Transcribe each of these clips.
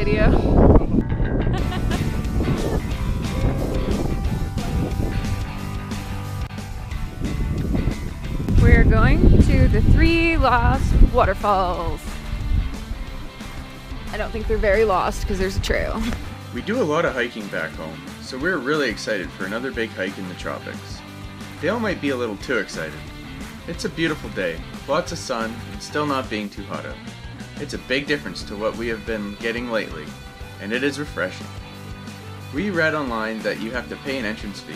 video. We're going to the Three Lost Waterfalls. I don't think they're very lost because there's a trail. We do a lot of hiking back home, so we're really excited for another big hike in the tropics. Dale might be a little too excited. It's a beautiful day, lots of sun, and still not being too hot out. It's a big difference to what we have been getting lately, and it is refreshing. We read online that you have to pay an entrance fee,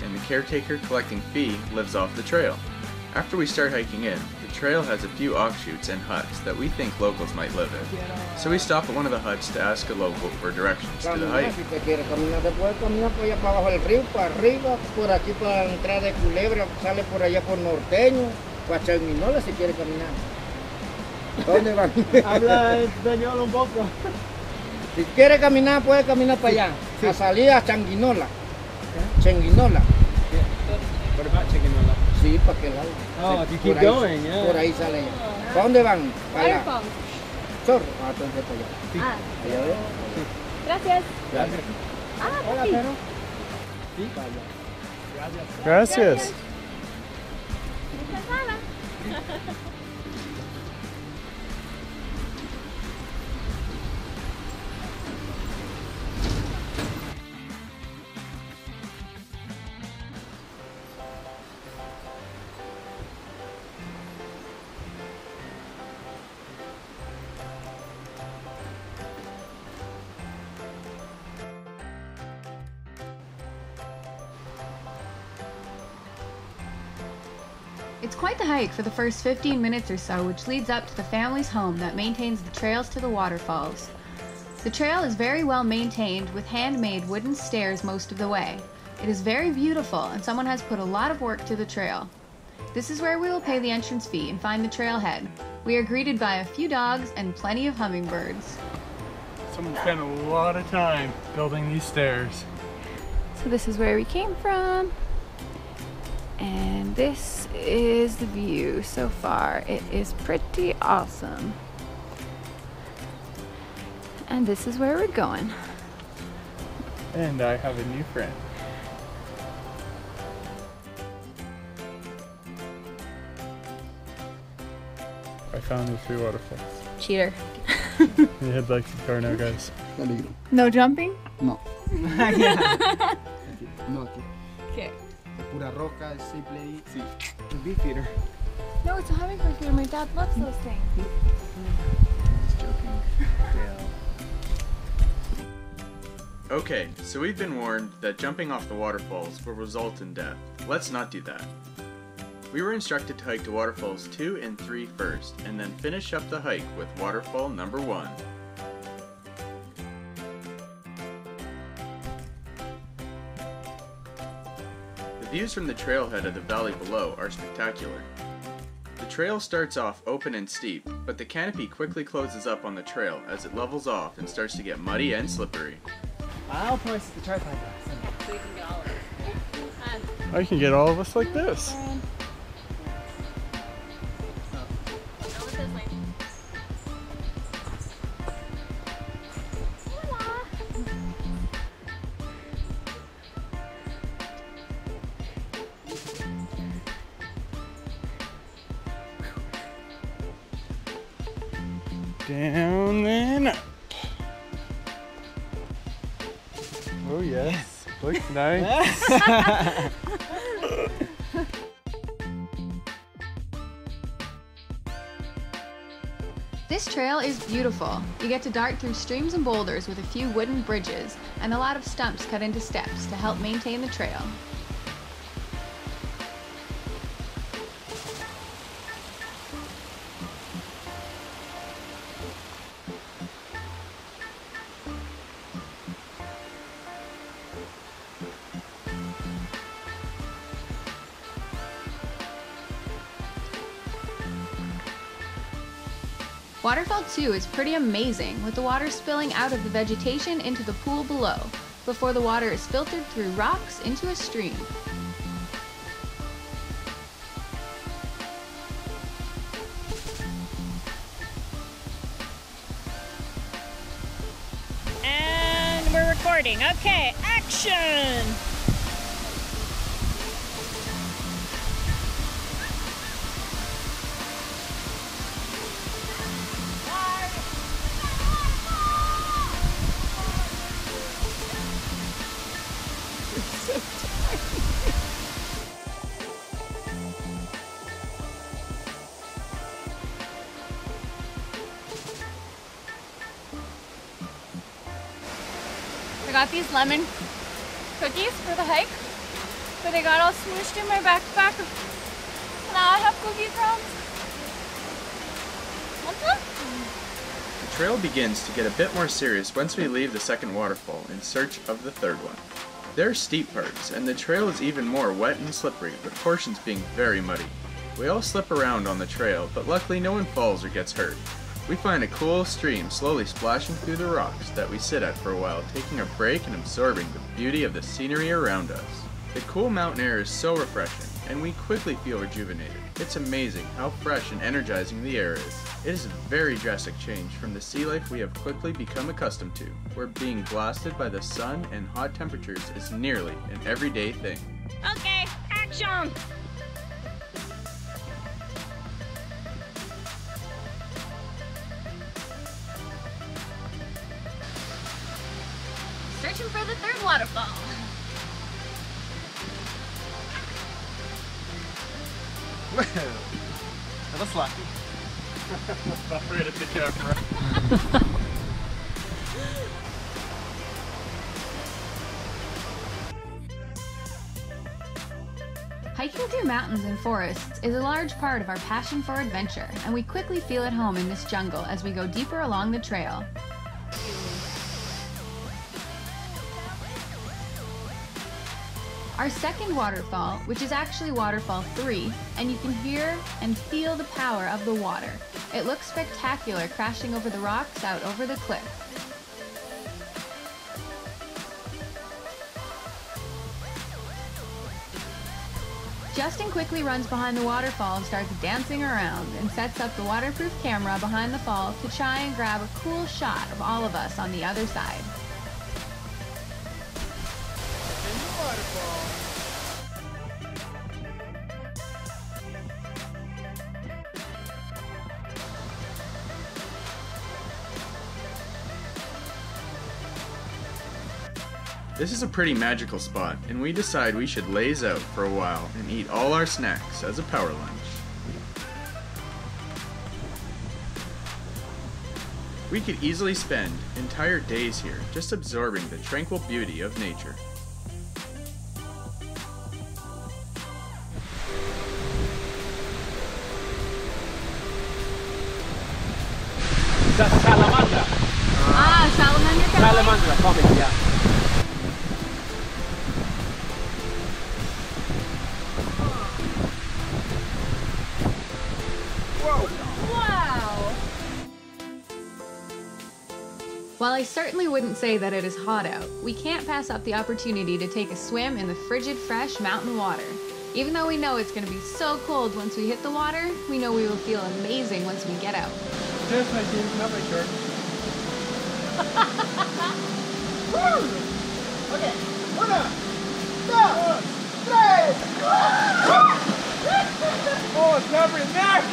and the caretaker collecting fee lives off the trail. After we start hiking in, the trail has a few offshoots and huts that we think locals might live in. So we stop at one of the huts to ask a local for directions to the hike. Si te quiere caminar, te puedes caminar por allá para abajo del río, para arriba, por aquí para la entrada de Culebra, sale por allá por Norteño, para Changuinola si quiere caminar. ¿Dónde van? Habla español un poco. Si quiere caminar, puede caminar para allá, a salir a Changuinola. Changuinola. What about Changuinola? Sí, para aquel lado. Oh, if you keep por ahí, going, yeah. Por ahí sale ella. ¿Para dónde van? Para allá. Zorro. Ah, entonces para allá. Ah, Allá ves. gracias. Gracias. Ah, Hola, sí. pero. Sí, para allá. Gracias. It's quite the hike for the first 15 minutes or so, which leads up to the family's home that maintains the trails to the waterfalls. The trail is very well maintained with handmade wooden stairs most of the way. It is very beautiful and someone has put a lot of work to the trail. This is where we will pay the entrance fee and find the trailhead. We are greeted by a few dogs and plenty of hummingbirds. Someone spent a lot of time building these stairs. So this is where we came from. And this is the view so far. It is pretty awesome. And this is where we're going. And I have a new friend. I found the three waterfalls. Cheater. You head back to the car now, guys. No jumping? No. Yeah. No, aquí. Okay. Pura roca, simple y... Sí. The beefeater. No, it's a hummingbird feeder. My dad loves those things. Just joking. Okay, so we've been warned that jumping off the waterfalls will result in death. Let's not do that. We were instructed to hike to waterfalls 2 and 3 first, and then finish up the hike with waterfall number 1. The views from the trailhead of the valley below are spectacular. The trail starts off open and steep, but the canopy quickly closes up on the trail as it levels off and starts to get muddy and slippery. I'll place the tripod glass. So you can get all of us. I can get all of us like this. Down and up. Oh yes, looks nice. This trail is beautiful. You get to dart through streams and boulders with a few wooden bridges and a lot of stumps cut into steps to help maintain the trail. Waterfall 2 is pretty amazing, with the water spilling out of the vegetation into the pool below, before the water is filtered through rocks into a stream. recording. Okay, action! I got these lemon cookies for the hike, but they got all smooshed in my backpack. Now I have cookie crumbs. Want some? The trail begins to get a bit more serious once we leave the second waterfall in search of the third one. There are steep parts, and the trail is even more wet and slippery, with portions being very muddy. We all slip around on the trail, but luckily no one falls or gets hurt. We find a cool stream slowly splashing through the rocks that we sit at for a while, taking a break and absorbing the beauty of the scenery around us. The cool mountain air is so refreshing, and we quickly feel rejuvenated. It's amazing how fresh and energizing the air is. It is a very drastic change from the sea life we have quickly become accustomed to, where being blasted by the sun and hot temperatures is nearly an everyday thing. Okay, action! Searching for the third waterfall. That was lucky. Not right at the camera. Hiking through mountains and forests is a large part of our passion for adventure, and we quickly feel at home in this jungle as we go deeper along the trail. Our second waterfall, which is actually waterfall 3, and you can hear and feel the power of the water. It looks spectacular crashing over the rocks out over the cliff. Justin quickly runs behind the waterfall and starts dancing around and sets up the waterproof camera behind the fall to try and grab a cool shot of all of us on the other side. This is a pretty magical spot, and we decide we should laze out for a while and eat all our snacks as a power lunch. We could easily spend entire days here just absorbing the tranquil beauty of nature. That's Salamandra. Ah, salamander coming? Salamandra coming, yeah. Wow! While I certainly wouldn't say that it is hot out, we can't pass up the opportunity to take a swim in the frigid, fresh mountain water. Even though we know it's going to be so cold once we hit the water, we know we will feel amazing once we get out. There's my team, not my shirt. Okay, 1, 2, 3. Oh, it's got my neck!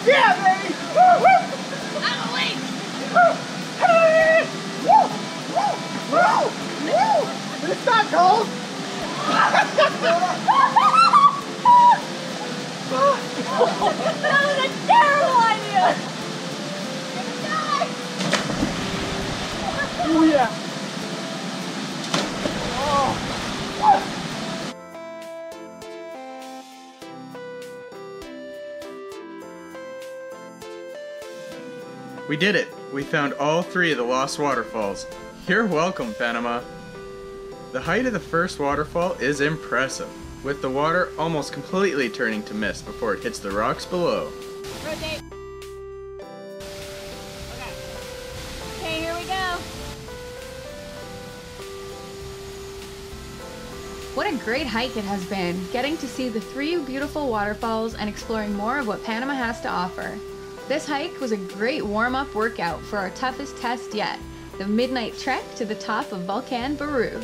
Yeah, baby! I'm awake! It's not cold! That was a terrible idea! Oh yeah! We did it! We found all 3 of the lost waterfalls. You're welcome, Panama! The height of the first waterfall is impressive, with the water almost completely turning to mist before it hits the rocks below. Rotate. Okay, here we go. What a great hike it has been, getting to see the 3 beautiful waterfalls and exploring more of what Panama has to offer. This hike was a great warm-up workout for our toughest test yet, the midnight trek to the top of Volcan Baru.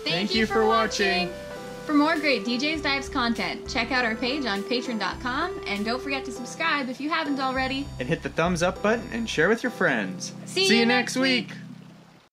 Thank you for watching! For more great DJ's Dives content, check out our page on patreon.com, and don't forget to subscribe if you haven't already. And hit the thumbs up button and share with your friends. See you next week.